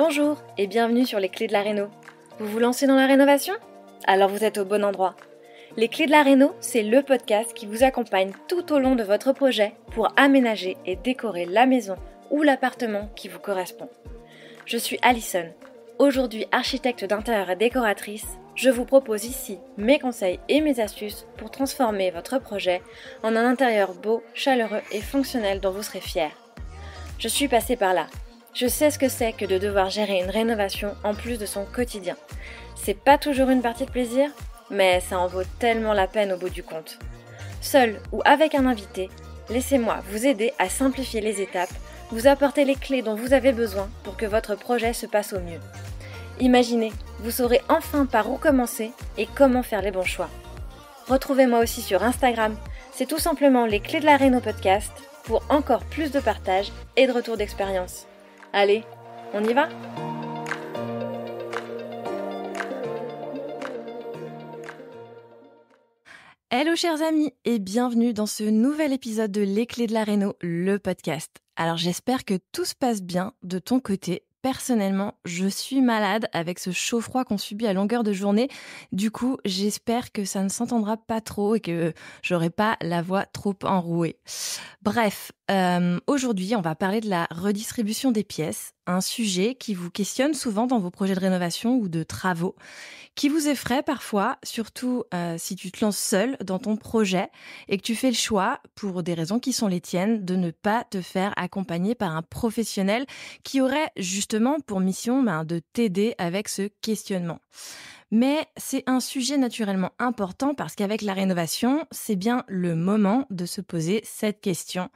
Bonjour et bienvenue sur les clés de la réno. Vous vous lancez dans la rénovation ? Alors vous êtes au bon endroit. Les clés de la réno, c'est le podcast qui vous accompagne tout au long de votre projet pour aménager et décorer la maison ou l'appartement qui vous correspond. Je suis Alison, aujourd'hui architecte d'intérieur et décoratrice. Je vous propose ici mes conseils et mes astuces pour transformer votre projet en un intérieur beau, chaleureux et fonctionnel dont vous serez fiers. Je suis passée par là. Je sais ce que c'est que de devoir gérer une rénovation en plus de son quotidien. C'est pas toujours une partie de plaisir, mais ça en vaut tellement la peine au bout du compte. Seul ou avec un invité, laissez-moi vous aider à simplifier les étapes, vous apporter les clés dont vous avez besoin pour que votre projet se passe au mieux. Imaginez, vous saurez enfin par où commencer et comment faire les bons choix. Retrouvez-moi aussi sur Instagram, c'est tout simplement les clés de la réno podcast pour encore plus de partage et de retour d'expérience. Allez, on y va ? Hello chers amis et bienvenue dans ce nouvel épisode de Les Clés de la Réno, le podcast. Alors j'espère que tout se passe bien de ton côté. Personnellement, je suis malade avec ce chaud-froid qu'on subit à longueur de journée. Du coup, j'espère que ça ne s'entendra pas trop et que j'aurai pas la voix trop enrouée. Bref, aujourd'hui, on va parler de la redistribution des pièces, un sujet qui vous questionne souvent dans vos projets de rénovation ou de travaux, qui vous effraie parfois, surtout si tu te lances seul dans ton projet et que tu fais le choix, pour des raisons qui sont les tiennes, de ne pas te faire accompagner par un professionnel qui aurait justement pour mission de t'aider avec ce questionnement. Mais c'est un sujet naturellement important parce qu'avec la rénovation, c'est bien le moment de se poser cette question.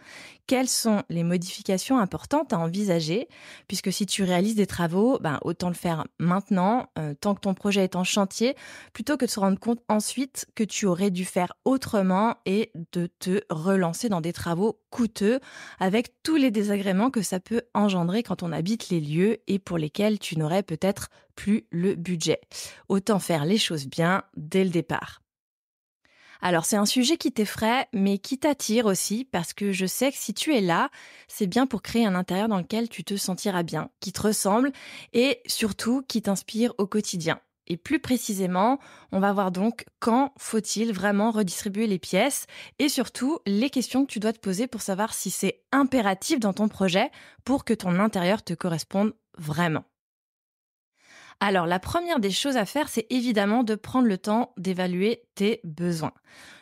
Quelles sont les modifications importantes à envisager ? Puisque si tu réalises des travaux, autant le faire maintenant, tant que ton projet est en chantier, plutôt que de se rendre compte ensuite que tu aurais dû faire autrement et de te relancer dans des travaux coûteux avec tous les désagréments que ça peut engendrer quand on habite les lieux et pour lesquels tu n'aurais peut-être plus le budget. Autant faire les choses bien dès le départ. Alors c'est un sujet qui t'effraie, mais qui t'attire aussi, parce que je sais que si tu es là, c'est bien pour créer un intérieur dans lequel tu te sentiras bien, qui te ressemble et surtout qui t'inspire au quotidien. Et plus précisément, on va voir donc quand faut-il vraiment redistribuer les pièces et surtout les questions que tu dois te poser pour savoir si c'est impératif dans ton projet pour que ton intérieur te corresponde vraiment. Alors, la première des choses à faire, c'est évidemment de prendre le temps d'évaluer tes besoins.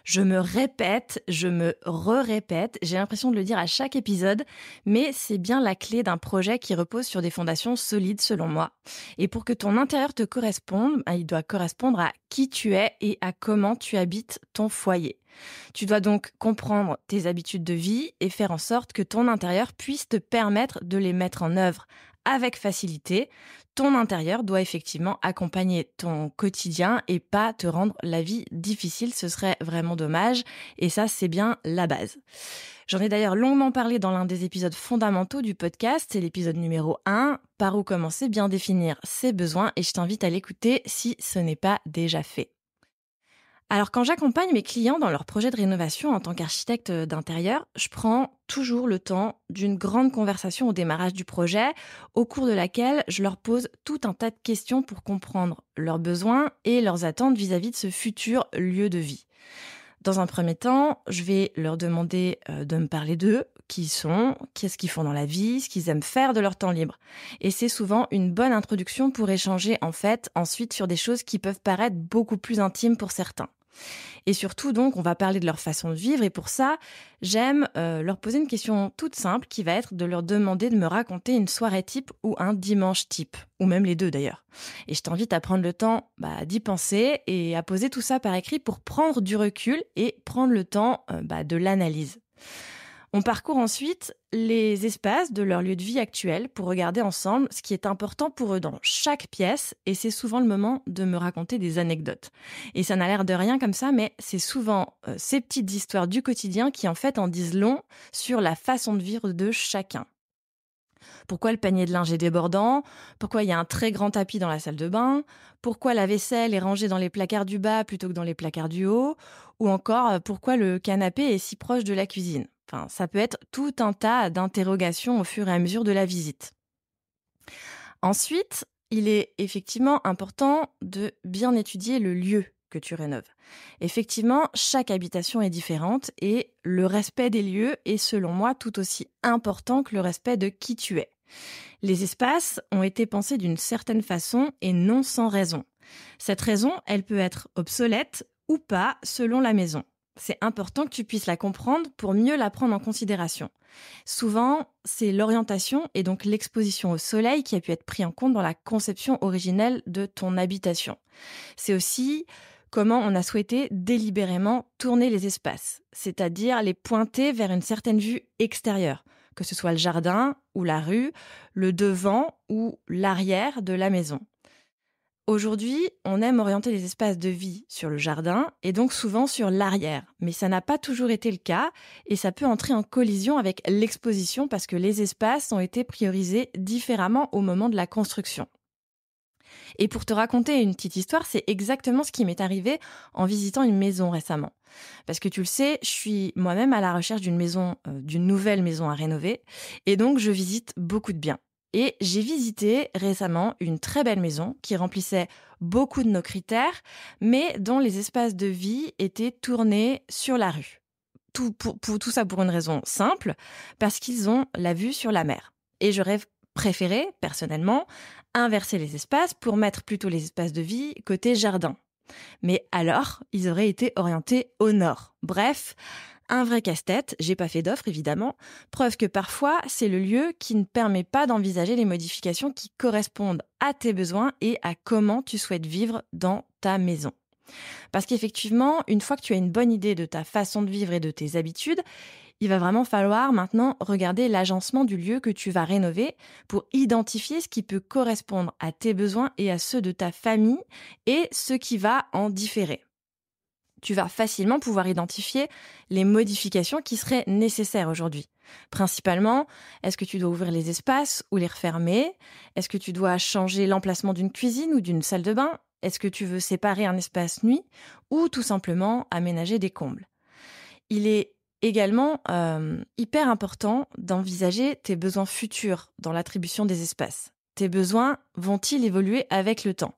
Je me répète, je me re-répète, j'ai l'impression de le dire à chaque épisode, mais c'est bien la clé d'un projet qui repose sur des fondations solides selon moi. Et pour que ton intérieur te corresponde, il doit correspondre à qui tu es et à comment tu habites ton foyer. Tu dois donc comprendre tes habitudes de vie et faire en sorte que ton intérieur puisse te permettre de les mettre en œuvre avec facilité. Ton intérieur doit effectivement accompagner ton quotidien et pas te rendre la vie difficile. Ce serait vraiment dommage. Et ça, c'est bien la base. J'en ai d'ailleurs longuement parlé dans l'un des épisodes fondamentaux du podcast. C'est l'épisode numéro 1. Par où commencer, bien définir ses besoins. Et je t'invite à l'écouter si ce n'est pas déjà fait. Alors quand j'accompagne mes clients dans leur projet de rénovation en tant qu'architecte d'intérieur, je prends toujours le temps d'une grande conversation au démarrage du projet, au cours de laquelle je leur pose tout un tas de questions pour comprendre leurs besoins et leurs attentes vis-à-vis de ce futur lieu de vie. Dans un premier temps, je vais leur demander de me parler d'eux, qui ils sont, qu'est-ce qu'ils font dans la vie, ce qu'ils aiment faire de leur temps libre. Et c'est souvent une bonne introduction pour échanger ensuite sur des choses qui peuvent paraître beaucoup plus intimes pour certains. Et surtout, donc, on va parler de leur façon de vivre. Et pour ça, j'aime leur poser une question toute simple qui va être de leur demander de me raconter une soirée type ou un dimanche type. Ou même les deux d'ailleurs. Et je t'invite à prendre le temps d'y penser et à poser tout ça par écrit pour prendre du recul et prendre le temps de l'analyse. On parcourt ensuite les espaces de leur lieu de vie actuel pour regarder ensemble ce qui est important pour eux dans chaque pièce et c'est souvent le moment de me raconter des anecdotes. Et ça n'a l'air de rien comme ça, mais c'est souvent ces petites histoires du quotidien qui en fait en disent long sur la façon de vivre de chacun. Pourquoi le panier de linge est débordant ? Pourquoi il y a un très grand tapis dans la salle de bain ? Pourquoi la vaisselle est rangée dans les placards du bas plutôt que dans les placards du haut ? Ou encore, pourquoi le canapé est si proche de la cuisine ? Ça peut être tout un tas d'interrogations au fur et à mesure de la visite. Ensuite, il est effectivement important de bien étudier le lieu que tu rénoves. Effectivement, chaque habitation est différente et le respect des lieux est selon moi tout aussi important que le respect de qui tu es. Les espaces ont été pensés d'une certaine façon et non sans raison. Cette raison, elle peut être obsolète ou pas selon la maison. C'est important que tu puisses la comprendre pour mieux la prendre en considération. Souvent, c'est l'orientation et donc l'exposition au soleil qui a pu être pris en compte dans la conception originelle de ton habitation. C'est aussi comment on a souhaité délibérément tourner les espaces, c'est-à-dire les pointer vers une certaine vue extérieure, que ce soit le jardin ou la rue, le devant ou l'arrière de la maison. Aujourd'hui, on aime orienter les espaces de vie sur le jardin et donc souvent sur l'arrière. Mais ça n'a pas toujours été le cas et ça peut entrer en collision avec l'exposition parce que les espaces ont été priorisés différemment au moment de la construction. Et pour te raconter une petite histoire, c'est exactement ce qui m'est arrivé en visitant une maison récemment. Parce que tu le sais, je suis moi-même à la recherche d'une nouvelle maison à rénover et donc je visite beaucoup de biens. Et j'ai visité récemment une très belle maison qui remplissait beaucoup de nos critères, mais dont les espaces de vie étaient tournés sur la rue. Tout ça pour une raison simple, parce qu'ils ont la vue sur la mer. Et j'aurais préféré, personnellement, inverser les espaces pour mettre plutôt les espaces de vie côté jardin. Mais alors, ils auraient été orientés au nord. Bref, un vrai casse-tête, j'ai pas fait d'offre évidemment, preuve que parfois c'est le lieu qui ne permet pas d'envisager les modifications qui correspondent à tes besoins et à comment tu souhaites vivre dans ta maison. Parce qu'effectivement, une fois que tu as une bonne idée de ta façon de vivre et de tes habitudes, il va vraiment falloir maintenant regarder l'agencement du lieu que tu vas rénover pour identifier ce qui peut correspondre à tes besoins et à ceux de ta famille et ce qui va en différer. Tu vas facilement pouvoir identifier les modifications qui seraient nécessaires aujourd'hui. Principalement, est-ce que tu dois ouvrir les espaces ou les refermer? Est-ce que tu dois changer l'emplacement d'une cuisine ou d'une salle de bain? Est-ce que tu veux séparer un espace nuit ou tout simplement aménager des combles? Il est également hyper important d'envisager tes besoins futurs dans l'attribution des espaces. Tes besoins vont-ils évoluer avec le temps?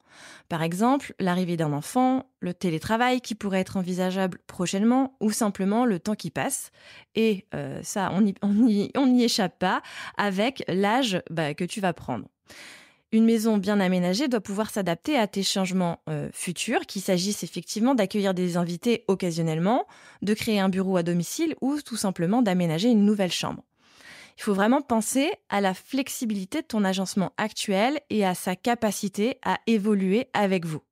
Par exemple, l'arrivée d'un enfant, le télétravail qui pourrait être envisageable prochainement ou simplement le temps qui passe. Et ça, on n'y échappe pas avec l'âge que tu vas prendre. Une maison bien aménagée doit pouvoir s'adapter à tes changements futurs, qu'il s'agisse effectivement d'accueillir des invités occasionnellement, de créer un bureau à domicile ou tout simplement d'aménager une nouvelle chambre. Il faut vraiment penser à la flexibilité de ton agencement actuel et à sa capacité à évoluer avec vous.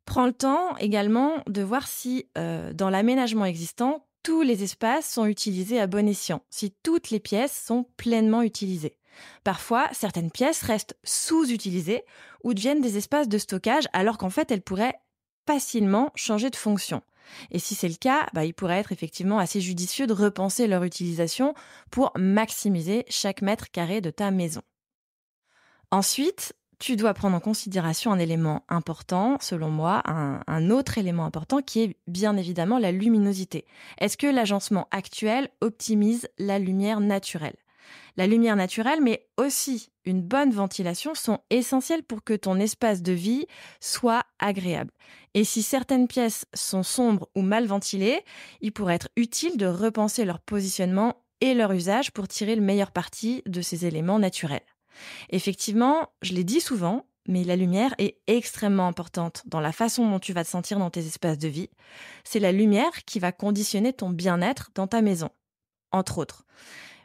Prends le temps également de voir si, dans l'aménagement existant, tous les espaces sont utilisés à bon escient, si toutes les pièces sont pleinement utilisées. Parfois, certaines pièces restent sous-utilisées ou deviennent des espaces de stockage alors qu'en fait, elles pourraient facilement changer de fonction. Et si c'est le cas, il pourrait être effectivement assez judicieux de repenser leur utilisation pour maximiser chaque mètre carré de ta maison. Ensuite, tu dois prendre en considération un élément important, selon moi, un autre élément important qui est bien évidemment la luminosité. Est-ce que l'agencement actuel optimise la lumière naturelle ? La lumière naturelle, mais aussi une bonne ventilation sont essentielles pour que ton espace de vie soit agréable. Et si certaines pièces sont sombres ou mal ventilées, il pourrait être utile de repenser leur positionnement et leur usage pour tirer le meilleur parti de ces éléments naturels. Effectivement, je l'ai dit souvent, mais la lumière est extrêmement importante dans la façon dont tu vas te sentir dans tes espaces de vie. C'est la lumière qui va conditionner ton bien-être dans ta maison, entre autres.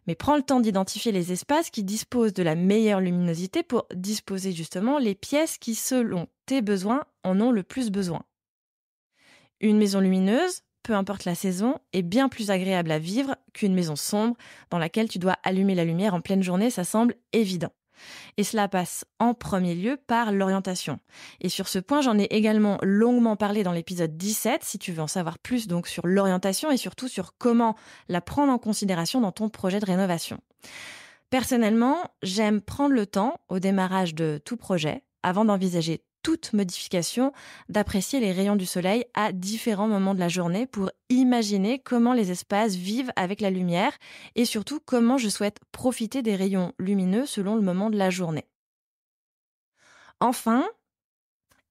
Mais prends le temps d'identifier les espaces qui disposent de la meilleure luminosité pour disposer justement les pièces qui, selon tes besoins, en ont le plus besoin. Une maison lumineuse, peu importe la saison, est bien plus agréable à vivre qu'une maison sombre dans laquelle tu dois allumer la lumière en pleine journée, ça semble évident. Et cela passe en premier lieu par l'orientation. Et sur ce point, j'en ai également longuement parlé dans l'épisode 17, si tu veux en savoir plus donc sur l'orientation et surtout sur comment la prendre en considération dans ton projet de rénovation. Personnellement, j'aime prendre le temps, au démarrage de tout projet, avant d'envisager toute modification, d'apprécier les rayons du soleil à différents moments de la journée pour m'imaginer comment les espaces vivent avec la lumière et surtout comment je souhaite profiter des rayons lumineux selon le moment de la journée. Enfin,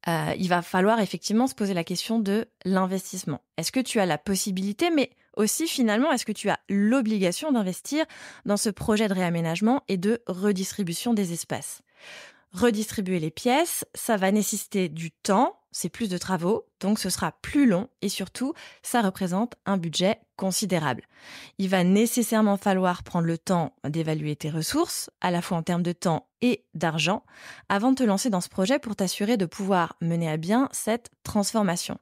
il va falloir effectivement se poser la question de l'investissement. Est-ce que tu as la possibilité, mais aussi finalement, est-ce que tu as l'obligation d'investir dans ce projet de réaménagement et de redistribution des espaces ? Redistribuer les pièces, ça va nécessiter du temps, c'est plus de travaux, donc ce sera plus long et surtout, ça représente un budget considérable. Il va nécessairement falloir prendre le temps d'évaluer tes ressources, à la fois en termes de temps et d'argent, avant de te lancer dans ce projet pour t'assurer de pouvoir mener à bien cette transformation.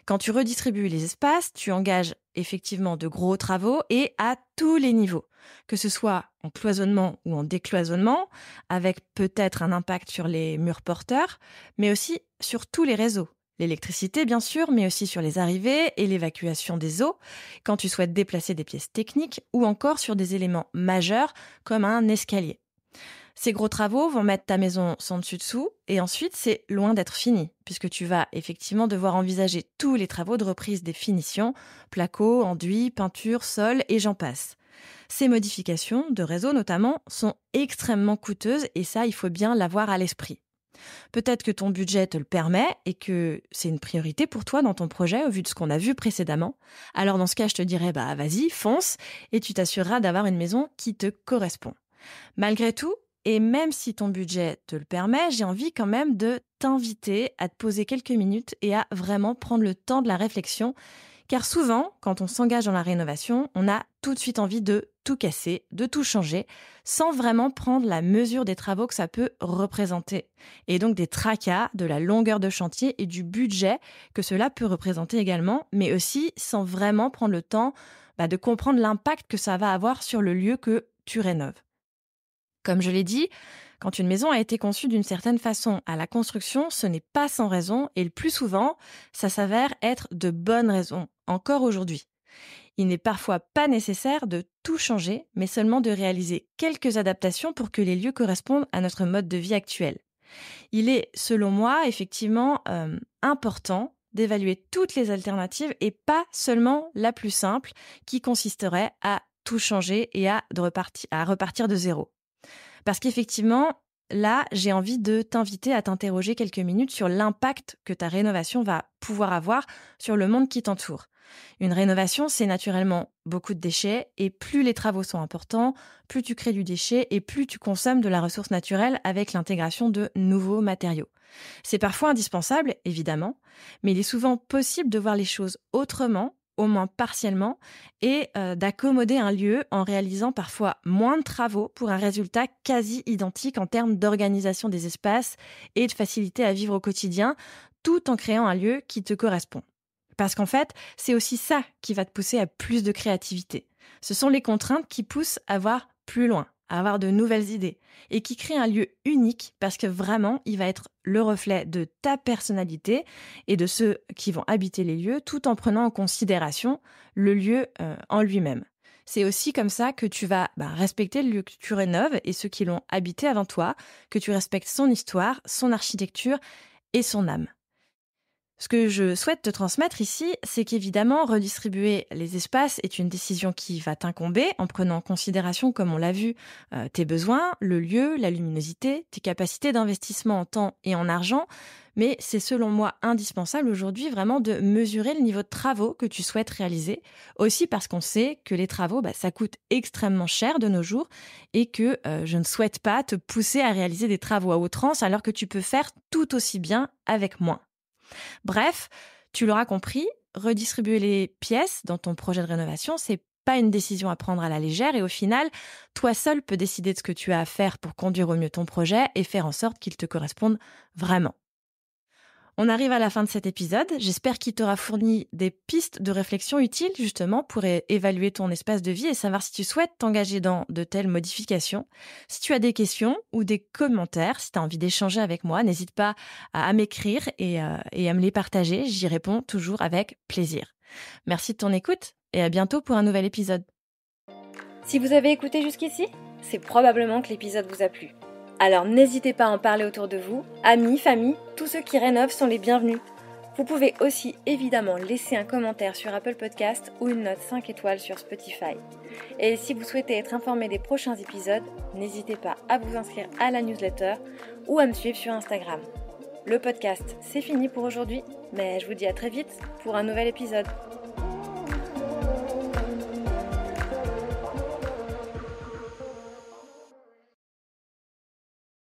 Quand tu redistribues les espaces, tu engages effectivement de gros travaux et à tous les niveaux, que ce soit en cloisonnement ou en décloisonnement, avec peut-être un impact sur les murs porteurs, mais aussi sur tous les réseaux. L'électricité, bien sûr, mais aussi sur les arrivées et l'évacuation des eaux, quand tu souhaites déplacer des pièces techniques ou encore sur des éléments majeurs comme un escalier. Ces gros travaux vont mettre ta maison sans dessus-dessous et ensuite, c'est loin d'être fini puisque tu vas effectivement devoir envisager tous les travaux de reprise des finitions, placo, enduit, peinture, sol et j'en passe. Ces modifications, de réseau notamment, sont extrêmement coûteuses et ça, il faut bien l'avoir à l'esprit. Peut-être que ton budget te le permet et que c'est une priorité pour toi dans ton projet au vu de ce qu'on a vu précédemment. Alors dans ce cas, je te dirais, vas-y, fonce et tu t'assureras d'avoir une maison qui te correspond. Malgré tout, et même si ton budget te le permet, j'ai envie quand même de t'inviter à te poser quelques minutes et à vraiment prendre le temps de la réflexion. Car souvent, quand on s'engage dans la rénovation, on a tout de suite envie de tout casser, de tout changer, sans vraiment prendre la mesure des travaux que ça peut représenter. Et donc des tracas, de la longueur de chantier et du budget que cela peut représenter également, mais aussi sans vraiment prendre le temps de comprendre l'impact que ça va avoir sur le lieu que tu rénoves. Comme je l'ai dit, quand une maison a été conçue d'une certaine façon à la construction, ce n'est pas sans raison et le plus souvent, ça s'avère être de bonnes raisons, encore aujourd'hui. Il n'est parfois pas nécessaire de tout changer, mais seulement de réaliser quelques adaptations pour que les lieux correspondent à notre mode de vie actuel. Il est, selon moi, effectivement important d'évaluer toutes les alternatives et pas seulement la plus simple qui consisterait à tout changer et à repartir de zéro. Parce qu'effectivement, là, j'ai envie de t'inviter à t'interroger quelques minutes sur l'impact que ta rénovation va pouvoir avoir sur le monde qui t'entoure. Une rénovation, c'est naturellement beaucoup de déchets et plus les travaux sont importants, plus tu crées du déchet et plus tu consommes de la ressource naturelle avec l'intégration de nouveaux matériaux. C'est parfois indispensable, évidemment, mais il est souvent possible de voir les choses autrement, au moins partiellement, et d'accommoder un lieu en réalisant parfois moins de travaux pour un résultat quasi identique en termes d'organisation des espaces et de facilité à vivre au quotidien, tout en créant un lieu qui te correspond. Parce qu'en fait, c'est aussi ça qui va te pousser à plus de créativité. Ce sont les contraintes qui poussent à voir plus loin, à avoir de nouvelles idées et qui créent un lieu unique parce que vraiment, il va être le reflet de ta personnalité et de ceux qui vont habiter les lieux tout en prenant en considération le lieu en lui-même. C'est aussi comme ça que tu vas respecter le lieu que tu rénoves et ceux qui l'ont habité avant toi, que tu respectes son histoire, son architecture et son âme. Ce que je souhaite te transmettre ici, c'est qu'évidemment, redistribuer les espaces est une décision qui va t'incomber en prenant en considération, comme on l'a vu, tes besoins, le lieu, la luminosité, tes capacités d'investissement en temps et en argent. Mais c'est selon moi indispensable aujourd'hui vraiment de mesurer le niveau de travaux que tu souhaites réaliser. Aussi parce qu'on sait que les travaux, ça coûte extrêmement cher de nos jours et que je ne souhaite pas te pousser à réaliser des travaux à outrance alors que tu peux faire tout aussi bien avec moins. Bref, tu l'auras compris, redistribuer les pièces dans ton projet de rénovation, c'est pas une décision à prendre à la légère et au final, toi seul peux décider de ce que tu as à faire pour conduire au mieux ton projet et faire en sorte qu'il te corresponde vraiment. On arrive à la fin de cet épisode. J'espère qu'il t'aura fourni des pistes de réflexion utiles justement pour évaluer ton espace de vie et savoir si tu souhaites t'engager dans de telles modifications. Si tu as des questions ou des commentaires, si tu as envie d'échanger avec moi, n'hésite pas à m'écrire et à me les partager. J'y réponds toujours avec plaisir. Merci de ton écoute et à bientôt pour un nouvel épisode. Si vous avez écouté jusqu'ici, c'est probablement que l'épisode vous a plu. Alors n'hésitez pas à en parler autour de vous, amis, famille, tous ceux qui rénovent sont les bienvenus. Vous pouvez aussi évidemment laisser un commentaire sur Apple Podcast ou une note 5 étoiles sur Spotify. Et si vous souhaitez être informé des prochains épisodes, n'hésitez pas à vous inscrire à la newsletter ou à me suivre sur Instagram. Le podcast, c'est fini pour aujourd'hui, mais je vous dis à très vite pour un nouvel épisode.